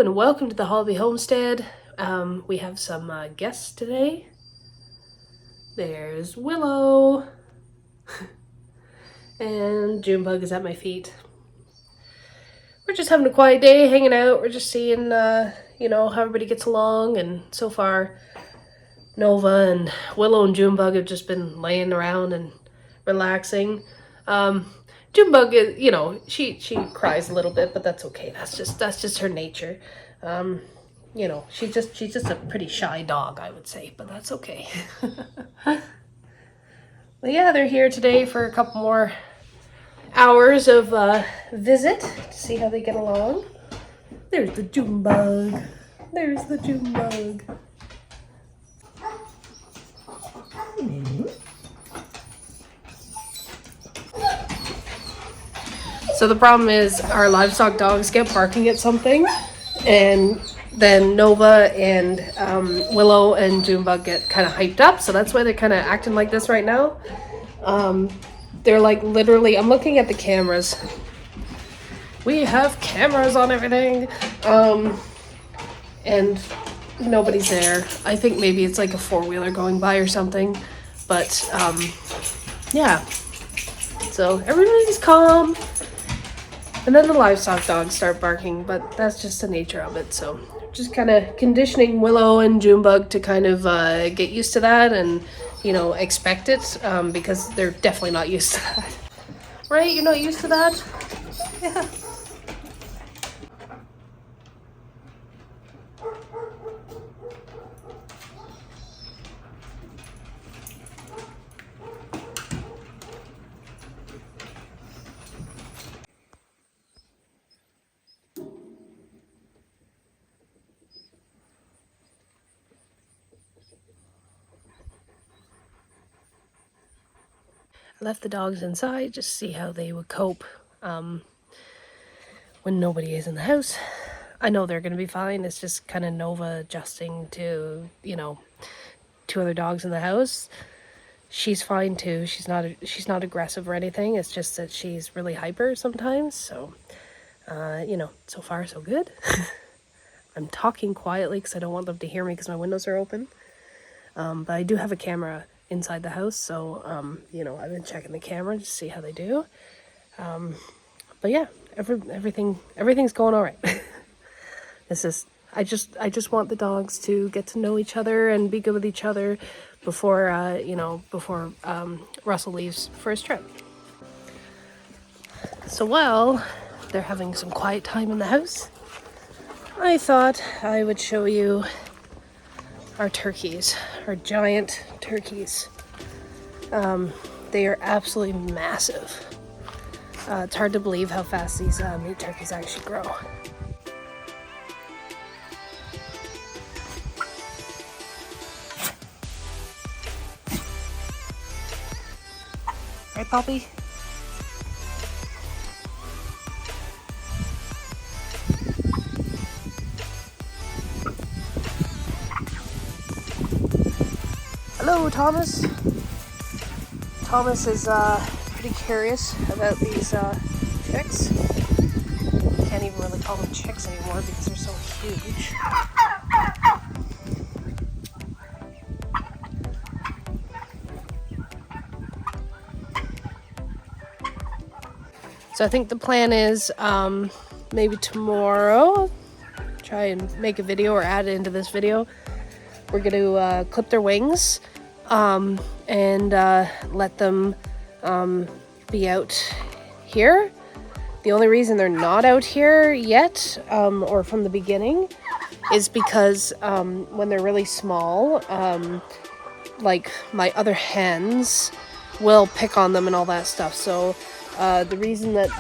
and welcome to the Hobby Homestead. We have some guests today. There's Willow and June Bug is at my feet. We're just having a quiet day, hanging out. We're just seeing, how everybody gets along. And so far, Nova and Willow and June Bug have just been laying around and relaxing. June Bug is, she cries a little bit, but that's okay. That's just her nature. She's just a pretty shy dog, I would say, but that's okay. But yeah, they're here today for a couple more hours of visit to see how they get along. There's the June Bug. There's the June Bug. So the problem is our livestock dogs get barking at something, and then Nova and Willow and June Bug get kind of hyped up, so that's why they're kind of acting like this right now. They're like literally, I'm looking at the cameras. We have cameras on everything, and nobody's there. I think maybe it's like a four-wheeler going by or something, but yeah. So everybody's calm. And then the livestock dogs start barking, but that's just the nature of it. So just kind of conditioning Willow and June Bug to kind of get used to that and, expect it, because they're definitely not used to that. Right? You're not used to that? Yeah. I left the dogs inside just to see how they would cope when nobody is in the house. I know they're going to be fine. It's just kind of Nova adjusting to, two other dogs in the house. She's fine too. She's not aggressive or anything. It's just that she's really hyper sometimes. So, so far so good. I'm talking quietly because I don't want them to hear me because my windows are open. But I do have a camera inside the house, so I've been checking the camera to see how they do. But yeah, everything's going all right. I just want the dogs to get to know each other and be good with each other before Russell leaves for his trip. So while they're having some quiet time in the house, I thought I would show you our turkeys, our giant turkeys. They are absolutely massive. It's hard to believe how fast these meat turkeys actually grow. Right, Poppy? Hello, Thomas. Thomas is pretty curious about these chicks. Can't even really call them chicks anymore because they're so huge. So I think the plan is maybe tomorrow, try and make a video or add it into this video. We're going to clip their wings and let them be out here. The only reason they're not out here yet, or from the beginning, is because when they're really small, like my other hens will pick on them and all that stuff. So the reason that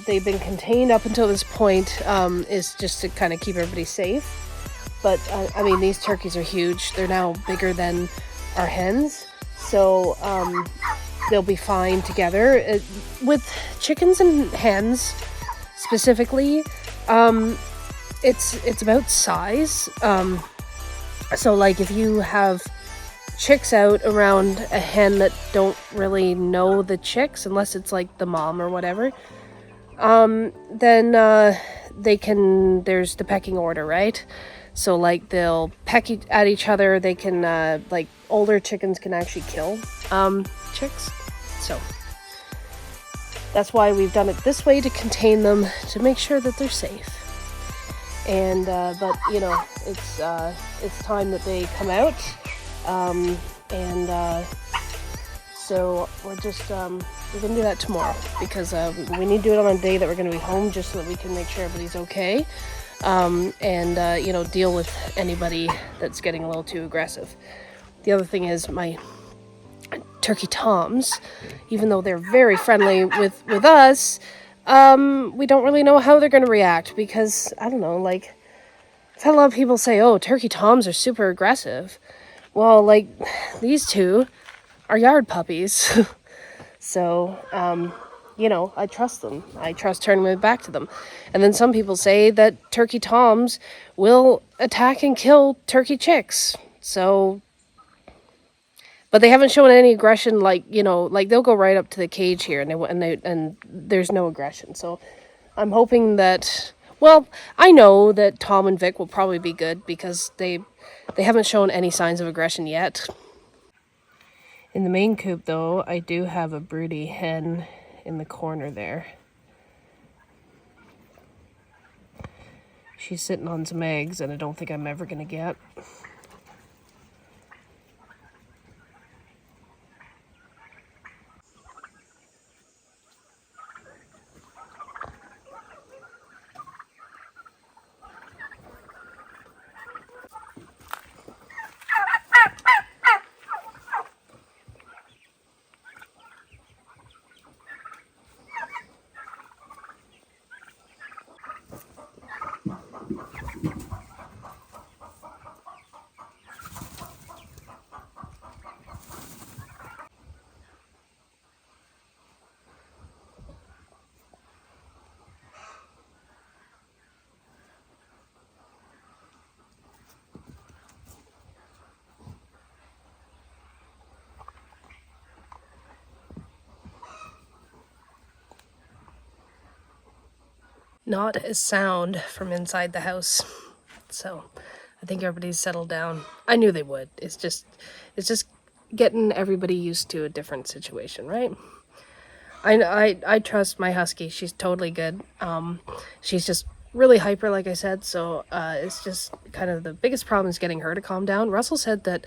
they've been contained up until this point is just to kind of keep everybody safe. But, these turkeys are huge. They're now bigger than our hens. So, they'll be fine together. With chickens and hens, specifically, it's about size. So, like, if you have chicks out around a hen that don't really know the chicks, unless it's, like, the mom or whatever, then they can, there's the pecking order, right? So like they'll peck at each other. They can like older chickens can actually kill chicks. So that's why we've done it this way, to contain them, to make sure that they're safe. And but you know, it's time that they come out. So we're just we're gonna do that tomorrow, because we need to do it on a day that we're gonna be home, just so that we can make sure everybody's okay. You know, deal with anybody that's getting a little too aggressive. The other thing is, my turkey toms, even though they're very friendly with us, we don't really know how they're going to react, because I don't know, like, I've had a lot of people say, oh, turkey toms are super aggressive. Well, like, these two are yard puppies. So, you know, I trust them. I trust turning my back to them. And then some people say that turkey toms will attack and kill turkey chicks. So, but they haven't shown any aggression. Like, you know, like they'll go right up to the cage here, and there's no aggression. So, I'm hoping that. Well, I know that Tom and Vic will probably be good, because they haven't shown any signs of aggression yet. In the main coop, though, I do have a broody hen in the corner there. She's sitting on some eggs, and I don't think I'm ever going to get. Not a sound from inside the house. So I think everybody's settled down. I knew they would. It's just getting everybody used to a different situation, right? I trust my husky. She's totally good. She's just really hyper, like I said. So it's just kind of the biggest problem is getting her to calm down. Russell said that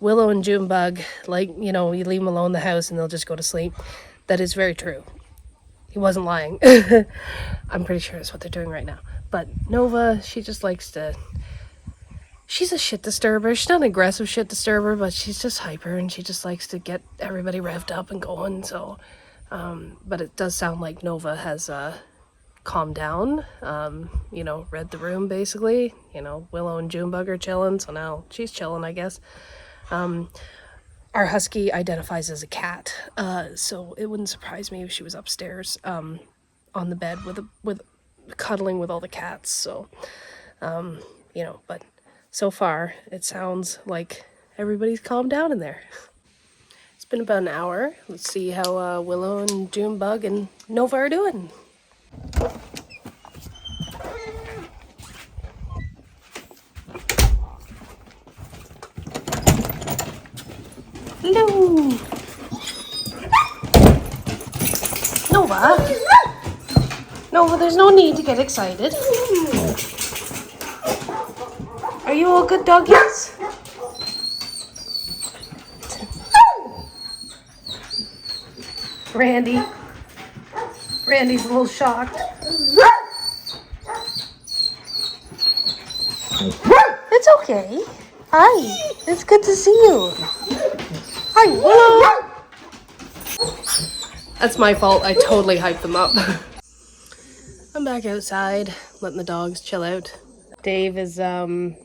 Willow and June Bug, like, you know, you leave them alone in the house and they'll just go to sleep. That is very true. He wasn't lying. I'm pretty sure that's what they're doing right now. But Nova, she just likes to... She's a shit disturber. She's not an aggressive shit disturber, but she's just hyper, and she just likes to get everybody revved up and going. So, but it does sound like Nova has calmed down. You know, read the room, basically. You know, Willow and June Bug are chilling, so now she's chilling, I guess. Our husky identifies as a cat, so it wouldn't surprise me if she was upstairs on the bed with cuddling with all the cats. So, you know, but so far it sounds like everybody's calmed down in there. It's been about an hour. Let's see how Willow and June Bug and Nova are doing. Hello! Nova? Nova, there's no need to get excited. Are you all good doggies? Randy's a little shocked. It's okay. Hi, it's good to see you. Hi, Willow. That's my fault. I totally hyped them up. I'm back outside, letting the dogs chill out. Dave is on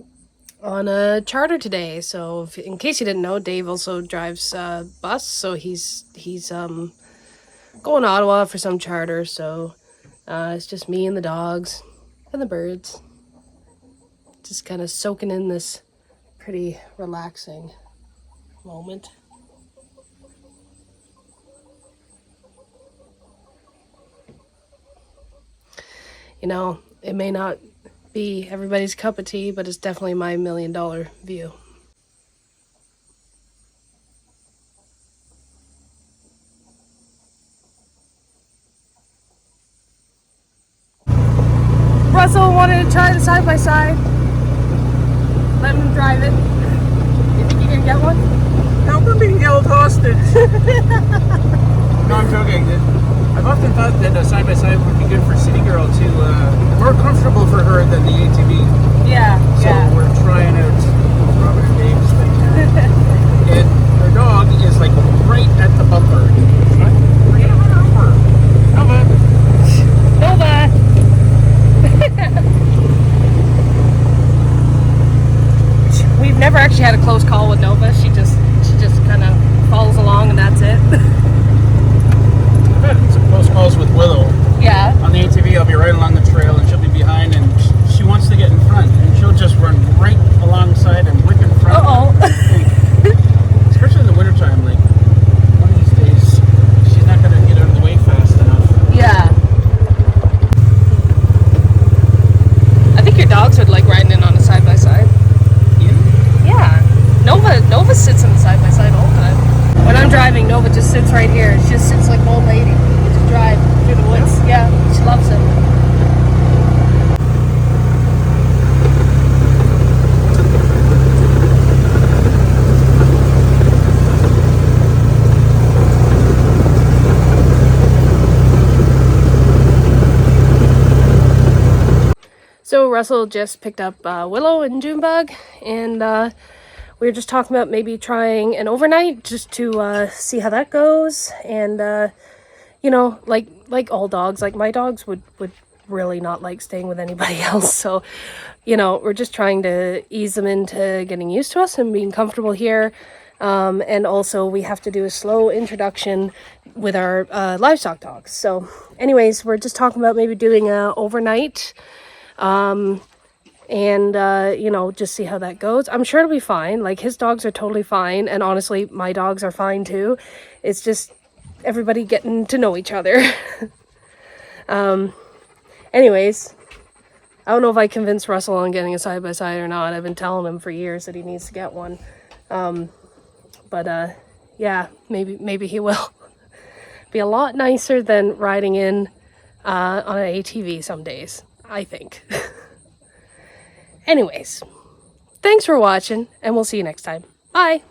a charter today, so in case you didn't know, Dave also drives bus, so he's going to Ottawa for some charter. So it's just me and the dogs and the birds, just kind of soaking in this pretty relaxing moment. you know, it may not be everybody's cup of tea, but it's definitely my $1 million view. Russell wanted to try the side-by-side. Let him drive it. You think you can get one? No, we're being held hostage. No, I'm joking. I've often thought that a side-by-side would be good for City Girl to, more comfortable for her than the ATV. Yeah, So we're trying out Robin and Dave's thing. And her dog is like right at the bumper. We're gonna run her over. Nova. We've never actually had a close call with Nova. She just kind of follows along and that's it. I've had some close calls with Willow. Yeah. On the ATV, I'll be right along the trail and she'll be behind and she wants to get in front and she'll just run right alongside and whip in front. Especially in the wintertime, like one of these days she's not going to get out of the way fast enough. Yeah. I think your dogs would like riding in on a side-by-side. Yeah. Nova sits in the side-by-side all the time. When I'm driving, Nova just sits right here. She just sits like an old lady. We just drive through the woods. Yeah, she loves it. So Russell just picked up Willow and June Bug, and we were just talking about maybe trying an overnight just to see how that goes. And you know, like all dogs, like my dogs would really not like staying with anybody else. So, you know, we're just trying to ease them into getting used to us and being comfortable here. And also we have to do a slow introduction with our livestock dogs. So anyways, we're just talking about maybe doing a overnight. And you know, just see how that goes. I'm sure it'll be fine. Like, his dogs are totally fine, and honestly my dogs are fine too. It's just everybody getting to know each other. Anyways, I don't know if I convinced Russell on getting a side-by-side or not. I've been telling him for years that he needs to get one. But yeah, maybe he will. Be a lot nicer than riding in on an ATV some days, I think. Anyways, thanks for watching, and we'll see you next time. Bye!